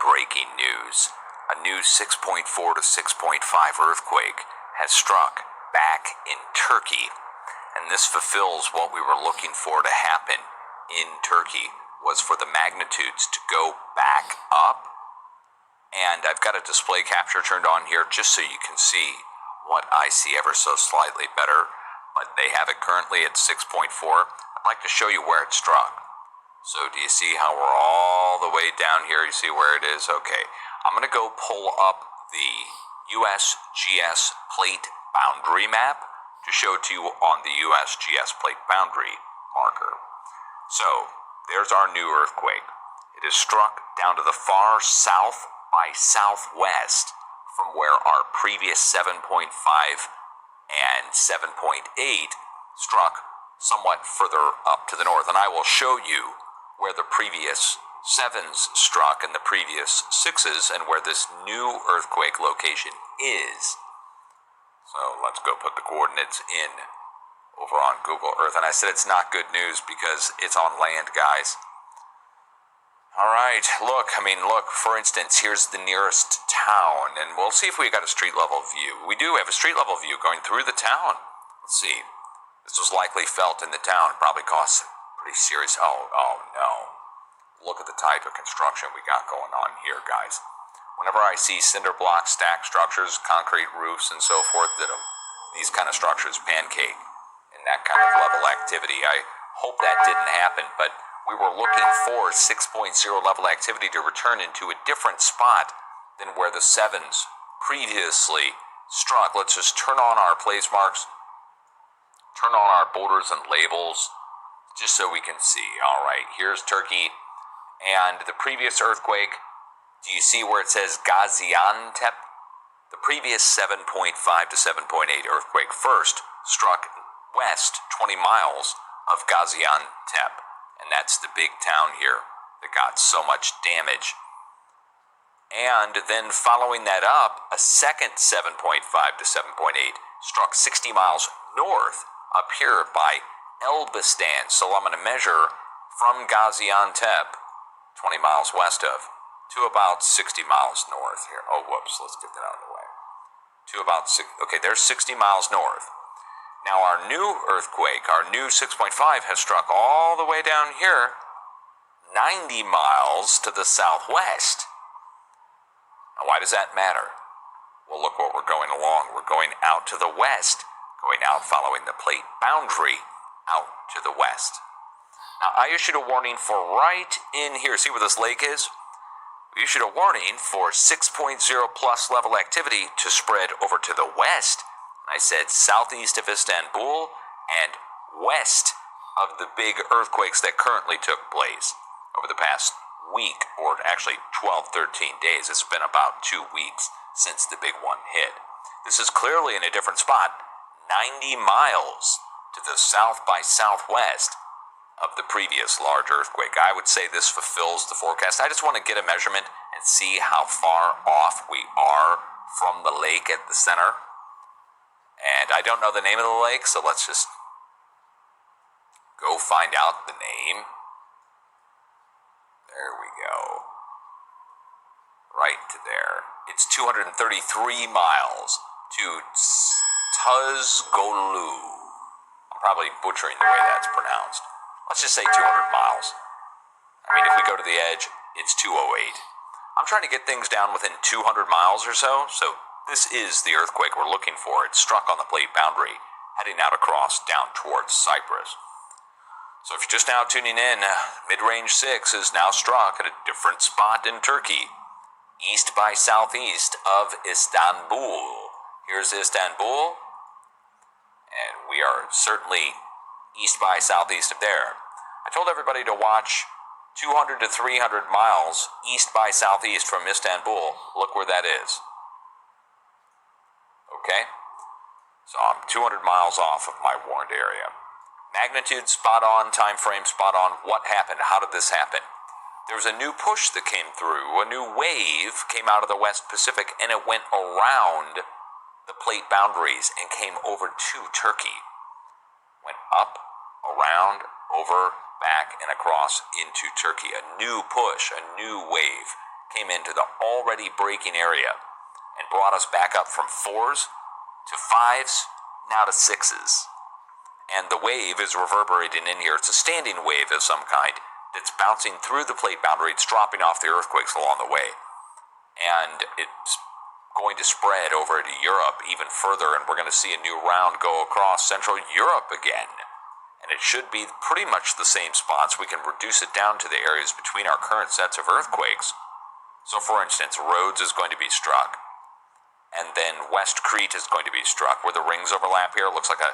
breaking news. A new 6.4 to 6.5 earthquake has struck back in Turkey, and this fulfills what we were looking for to happen in Turkey, was for the magnitudes to go back up. And I've got a display capture turned on here just so you can see what I see ever so slightly better, but they have it currently at 6.4. I'd like to show you where it struck. So do you see how we're all the way down here? You see where it is? Okay. I'm going to go pull up the USGS plate boundary map to show to you on the USGS plate boundary marker. So there's our new earthquake. It is struck down to the far south by southwest from where our previous 7.5 and 7.8 struck somewhat further up to the north. And I will show you where the previous 7s struck and the previous 6s and where this new earthquake location is. So let's go put the coordinates in over on Google Earth. And I said it's not good news because it's on land, guys. All right, look, for instance, here's the nearest town, and we'll see if we got a street level view. We do have a street level view going through the town. Let's see. This was likely felt in the town. Probably caused pretty serious. Oh no. Look at the type of construction we got going on here, guys. Whenever I see cinder block stack structures, concrete roofs, and so forth, these kind of structures pancake and that kind of level activity, I hope that didn't happen, but we were looking for 6.0 level activity to return into a different spot than where the 7s previously struck. Let's just turn on our place marks, turn on our borders and labels, just so we can see. All right, here's Turkey. And the previous earthquake, do you see where it says Gaziantep? The previous 7.5 to 7.8 earthquake first struck west 20 miles of Gaziantep. And that's the big town here that got so much damage. And then following that up, a second 7.5 to 7.8 struck 60 miles north up here by Elbistan. So I'm going to measure from Gaziantep, 20 miles west of, to about 60 miles north here. Oh, whoops, let's get that out of the way. To about okay, there's 60 miles north. Now our new earthquake, our new 6.5, has struck all the way down here, 90 miles to the southwest. Now why does that matter? Well, look what we're going along. We're going out to the west, going out following the plate boundary out to the west. Now, I issued a warning for right in here. See where this lake is? We issued a warning for 6.0 plus level activity to spread over to the west. I said southeast of Istanbul and west of the big earthquakes that currently took place over the past week, or actually 12, 13 days. It's been about 2 weeks since the big one hit. This is clearly in a different spot, 90 miles to the south by southwest of the previous large earthquake. I would say this fulfills the forecast. I just want to get a measurement and see how far off we are from the lake at the center. And I don't know the name of the lake, so let's just go find out the name. There we go. Right to there. It's 233 miles to Tuzgolu. I'm probably butchering the way that's pronounced. Let's just say 200 miles. I mean, if we go to the edge, it's 208. I'm trying to get things down within 200 miles or so. So this is the earthquake we're looking for. It struck on the plate boundary, heading out across down towards Cyprus. So if you're just now tuning in, mid-range 6 is now struck at a different spot in Turkey, east by southeast of Istanbul. Here's Istanbul, and we are certainly east by southeast of there. I told everybody to watch 200 to 300 miles east by southeast from Istanbul. Look where that is. Okay? So I'm 200 miles off of my warned area. Magnitude spot on, time frame spot on. What happened? How did this happen? There was a new push that came through. A new wave came out of the West Pacific, and it went around the plate boundaries and came over to Turkey. Went up, around, over, back, and across into Turkey. A new push, a new wave came into the already breaking area and brought us back up from 4s to 5s, now to 6s. And the wave is reverberating in here. It's a standing wave of some kind that's bouncing through the plate boundary. It's dropping off the earthquakes along the way. And it's going to spread over to Europe even further, and we're going to see a new round go across Central Europe again. And it should be pretty much the same spots. We can reduce it down to the areas between our current sets of earthquakes. So for instance, Rhodes is going to be struck. And then West Crete is going to be struck. Where the rings overlap here, it looks like an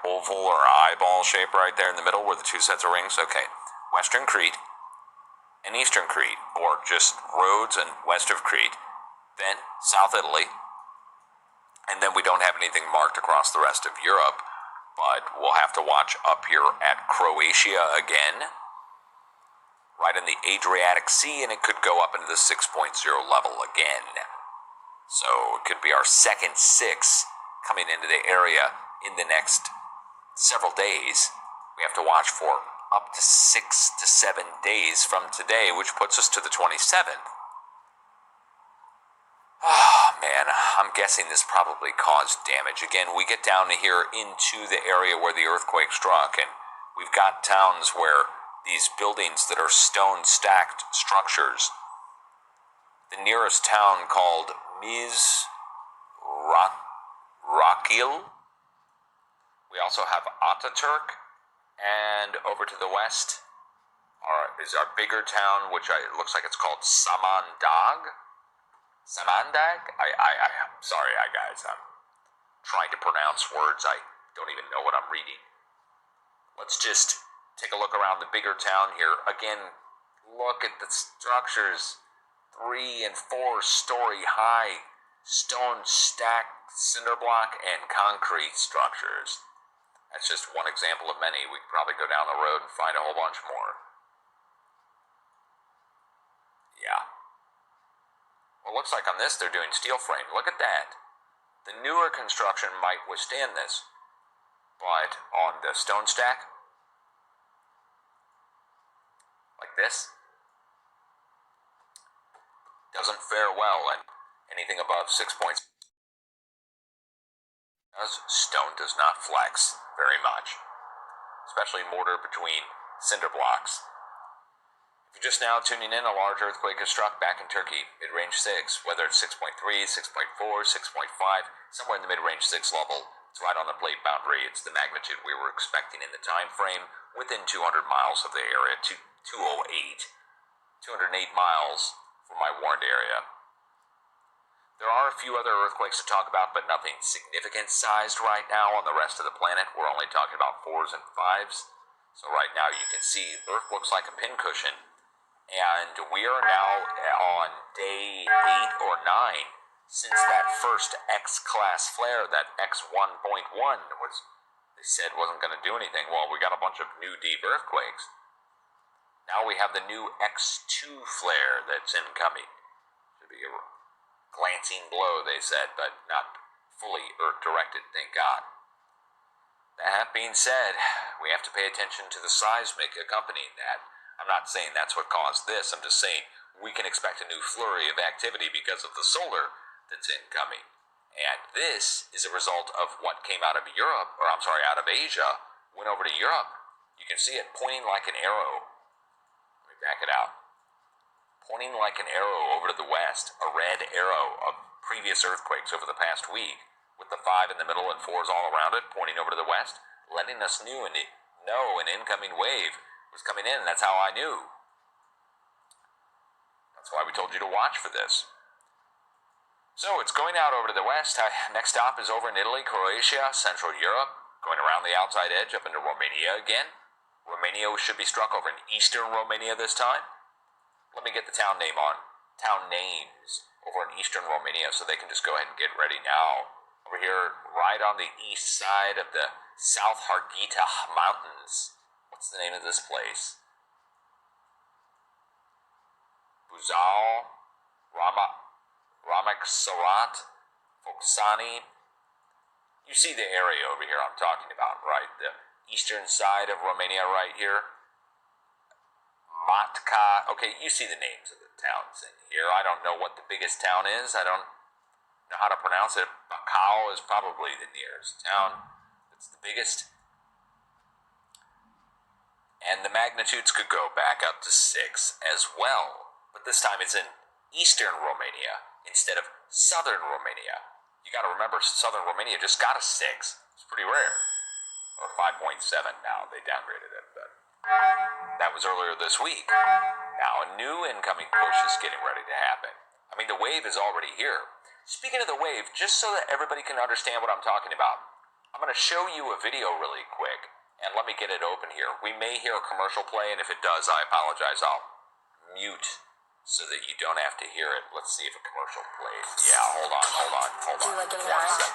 oval or eyeball shape right there in the middle where the two sets of rings. Okay, Western Crete and Eastern Crete, or just Rhodes and west of Crete. Then South Italy, and then we don't have anything marked across the rest of Europe, but we'll have to watch up here at Croatia again, right in the Adriatic Sea, and it could go up into the 6.0 level again. So it could be our second 6 coming into the area in the next several days. We have to watch for up to 6 to 7 days from today, which puts us to the 27th. Oh, man, I'm guessing this probably caused damage. Again, we get down to here into the area where the earthquake struck, and we've got towns where these buildings that are stone-stacked structures. The nearest town called Mizrakil. We also have Ataturk, and over to the west is our bigger town, which it looks like it's called Samandag. Samandag? I'm sorry, guys. I'm trying to pronounce words. I don't even know what I'm reading. Let's just take a look around the bigger town here. Again, look at the structures. 3 and 4 story high stone stacked cinder block and concrete structures. That's just one example of many. We could probably go down the road and find a whole bunch more. Yeah. Well, it looks like on this they're doing steel frame. Look at that. The newer construction might withstand this, but on the stone stack, like this, doesn't fare well, and anything above 6 points. Stone does not flex very much, especially mortar between cinder blocks. If you're just now tuning in, a large earthquake has struck back in Turkey, mid-range 6, whether it's 6.3, 6.4, 6.5, somewhere in the mid-range 6 level. It's right on the plate boundary. It's the magnitude we were expecting in the time frame, within 200 miles of the area, 208 miles from my warned area. There are a few other earthquakes to talk about, but nothing significant sized right now on the rest of the planet. We're only talking about 4s and 5s. So right now you can see Earth looks like a pincushion. And we are now on day 8 or 9 since that first X-class flare, that X1.1 they said wasn't going to do anything. Well, we got a bunch of new deep earthquakes. Now we have the new X2 flare that's incoming. Should be a glancing blow, they said, but not fully Earth-directed, thank God. That being said, we have to pay attention to the seismic accompanying that. I'm not saying that's what caused this. I'm just saying we can expect a new flurry of activity because of the solar that's incoming. And this is a result of what came out of Europe, out of Asia, went over to Europe. You can see it pointing like an arrow. Let me back it out. Pointing like an arrow over to the west, a red arrow of previous earthquakes over the past week, with the 5 in the middle and 4s all around it, pointing over to the west, letting us know an incoming wave was coming in. That's how I knew. That's why we told you to watch for this. So it's going out over to the west. Next stop is over in Italy, Croatia, Central Europe, going around the outside edge up into Romania again. Romania should be struck over in eastern Romania this time. Let me get the town names over in eastern Romania so they can just go ahead and get ready now. Over here, right on the east side of the South Harghita Mountains. What's the name of this place? Buzal, Ramaksarat, Foksani. You see the area over here I'm talking about, right? The eastern side of Romania right here. Matka. Okay, you see the names of the towns in here. I don't know what the biggest town is. I don't know how to pronounce it. Bacau is probably the nearest town. It's the biggest. And the magnitudes could go back up to 6 as well. But this time it's in eastern Romania instead of southern Romania. You got to remember, southern Romania just got a 6. It's pretty rare. Or 5.7 now. They downgraded it, but that was earlier this week. Now a new incoming push is getting ready to happen. I mean, the wave is already here. Speaking of the wave, just so that everybody can understand what I'm talking about, I'm going to show you a video really quick. And let me get it open here. We may hear a commercial play, and if it does, I apologize. I'll mute so that you don't have to hear it. Let's see if a commercial plays. Yeah, hold on. Do you like it live?